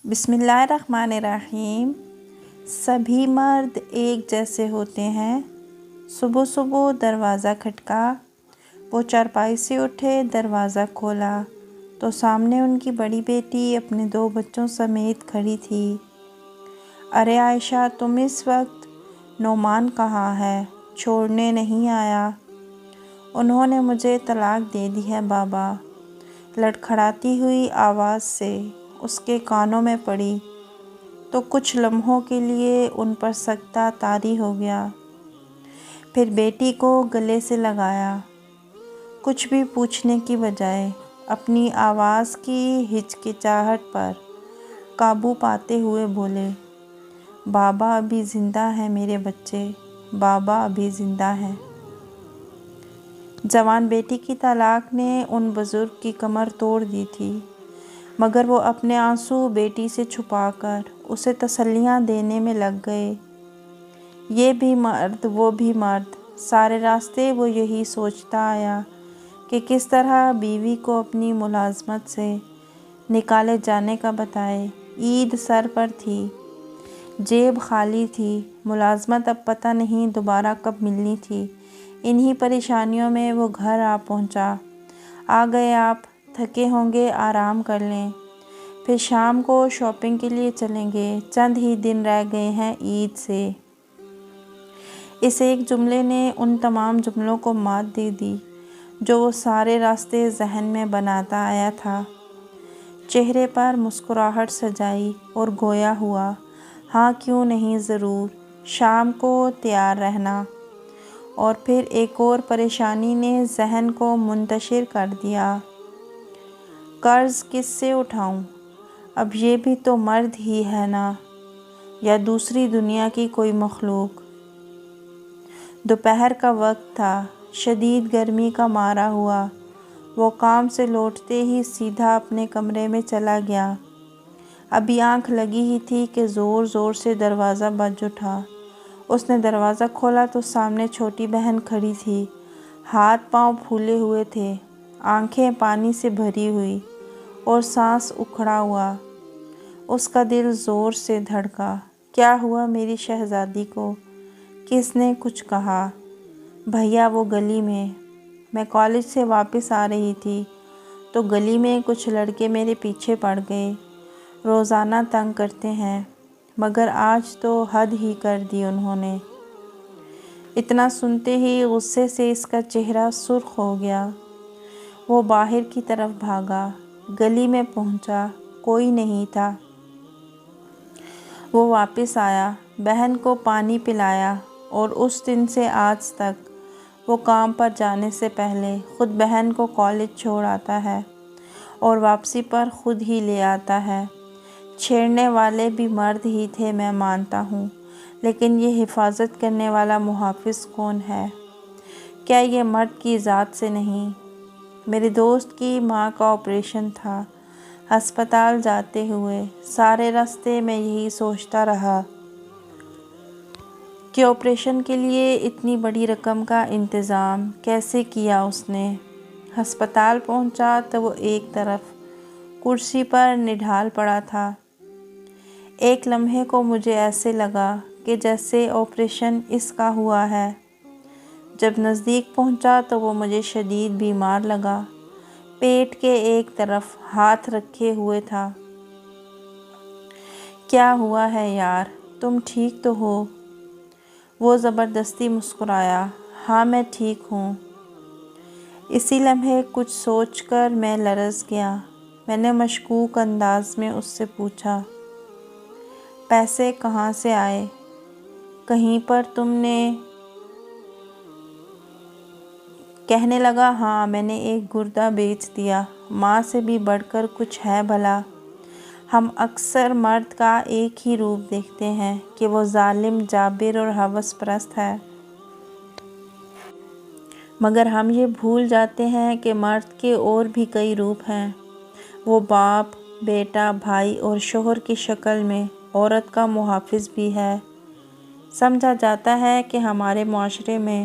بسم اللہ الرحمن الرحیم۔ سبھی مرد ایک جیسے ہوتے ہیں۔ صبح صبح دروازہ کھٹکا، وہ چارپائی سے اٹھے، دروازہ کھولا تو سامنے ان کی بڑی بیٹی اپنے 2 بچوں سمیت کھڑی تھی۔ ارے عائشہ، تم اس وقت؟ نعمان کہاں ہے؟ چھوڑنے نہیں آیا؟ انہوں نے مجھے طلاق دے دی ہے بابا، لڑکھڑاتی ہوئی آواز سے اس کے کانوں میں پڑی تو کچھ لمحوں کے لیے ان پر سکتہ طاری ہو گیا۔ پھر بیٹی کو گلے سے لگایا، کچھ بھی پوچھنے کی بجائے اپنی آواز کی ہچکچاہٹ پر قابو پاتے ہوئے بولے، بابا ابھی زندہ ہیں میرے بچے، بابا ابھی زندہ ہیں۔ جوان بیٹی کی طلاق نے ان بزرگ کی کمر توڑ دی تھی، مگر وہ اپنے آنسو بیٹی سے چھپا کر اسے تسلیاں دینے میں لگ گئے۔ یہ بھی مرد وہ بھی مرد، سارے راستے وہ یہی سوچتا آیا کہ کس طرح بیوی کو اپنی ملازمت سے نکالے جانے کا بتائے۔ عید سر پر تھی، جیب خالی تھی، ملازمت اب پتہ نہیں دوبارہ کب ملنی تھی۔ انہی پریشانیوں میں وہ گھر آ پہنچا۔ آ گئے آپ، تھکے ہوں گے، آرام کر لیں، پھر شام کو شاپنگ کے لیے چلیں گے، چند ہی دن رہ گئے ہیں عید سے۔ اس ایک جملے نے ان تمام جملوں کو مات دے دی جو وہ سارے راستے ذہن میں بناتا آیا تھا۔ چہرے پر مسکراہٹ سجائی اور گویا ہوا، ہاں کیوں نہیں، ضرور، شام کو تیار رہنا۔ اور پھر ایک اور پریشانی نے ذہن کو منتشر کر دیا، قرض کس سے اٹھاؤں؟ اب یہ بھی تو مرد ہی ہے نا، یا دوسری دنیا کی کوئی مخلوق؟ دوپہر کا وقت تھا، شدید گرمی کا مارا ہوا وہ کام سے لوٹتے ہی سیدھا اپنے کمرے میں چلا گیا۔ ابھی آنکھ لگی ہی تھی کہ زور زور سے دروازہ بج اٹھا۔ اس نے دروازہ کھولا تو سامنے چھوٹی بہن کھڑی تھی، ہاتھ پاؤں پھولے ہوئے تھے، آنکھیں پانی سے بھری ہوئی اور سانس اکھڑا ہوا۔ اس کا دل زور سے دھڑکا۔ کیا ہوا میری شہزادی کو؟ کس نے کچھ کہا؟ بھیا وہ گلی میں کالج سے واپس آ رہی تھی تو گلی میں کچھ لڑکے میرے پیچھے پڑ گئے، روزانہ تنگ کرتے ہیں، مگر آج تو حد ہی کر دی انہوں نے۔ اتنا سنتے ہی غصے سے اس کا چہرہ سرخ ہو گیا۔ وہ باہر کی طرف بھاگا، گلی میں پہنچا، کوئی نہیں تھا۔ وہ واپس آیا، بہن کو پانی پلایا اور اس دن سے آج تک وہ کام پر جانے سے پہلے خود بہن کو کالج چھوڑ آتا ہے اور واپسی پر خود ہی لے آتا ہے۔ چھیڑنے والے بھی مرد ہی تھے میں مانتا ہوں، لیکن یہ حفاظت کرنے والا محافظ کون ہے؟ کیا یہ مرد کی ذات سے نہیں؟ میرے دوست کی ماں کا آپریشن تھا، ہسپتال جاتے ہوئے سارے راستے میں یہی سوچتا رہا کہ آپریشن کے لیے اتنی بڑی رقم کا انتظام کیسے کیا اس نے۔ ہسپتال پہنچا تو وہ ایک طرف کرسی پر نڈھال پڑا تھا۔ ایک لمحے کو مجھے ایسے لگا کہ جیسے آپریشن اس کا ہوا ہے۔ جب نزدیک پہنچا تو وہ مجھے شدید بیمار لگا، پیٹ کے ایک طرف ہاتھ رکھے ہوئے تھا۔ کیا ہوا ہے یار، تم ٹھیک تو ہو؟ وہ زبردستی مسکرایا، ہاں میں ٹھیک ہوں۔ اسی لمحے کچھ سوچ کر میں لرز گیا۔ میں نے مشکوک انداز میں اس سے پوچھا، پیسے کہاں سے آئے؟ کہیں پر تم نے؟ کہنے لگا، ہاں میں نے ایک گردہ بیچ دیا۔ ماں سے بھی بڑھ کر کچھ ہے بھلا؟ ہم اکثر مرد کا ایک ہی روپ دیکھتے ہیں کہ وہ ظالم، جابر اور ہوس پرست ہے، مگر ہم یہ بھول جاتے ہیں کہ مرد کے اور بھی کئی روپ ہیں۔ وہ باپ، بیٹا، بھائی اور شوہر کی شکل میں عورت کا محافظ بھی ہے۔ سمجھا جاتا ہے کہ ہمارے معاشرے میں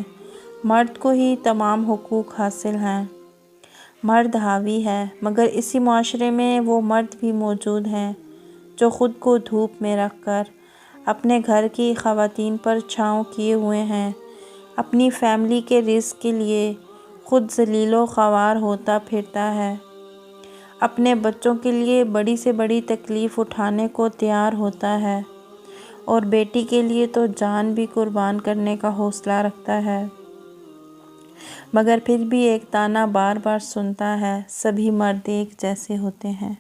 مرد کو ہی تمام حقوق حاصل ہیں، مرد حاوی ہے، مگر اسی معاشرے میں وہ مرد بھی موجود ہیں جو خود کو دھوپ میں رکھ کر اپنے گھر کی خواتین پر چھاؤں کیے ہوئے ہیں، اپنی فیملی کے رزق کے لیے خود ذلیل و خوار ہوتا پھرتا ہے، اپنے بچوں کے لیے بڑی سے بڑی تکلیف اٹھانے کو تیار ہوتا ہے، اور بیٹی کے لیے تو جان بھی قربان کرنے کا حوصلہ رکھتا ہے، مگر پھر بھی ایک طعنہ بار بار سنتا ہے، سبھی مرد ایک جیسے ہوتے ہیں۔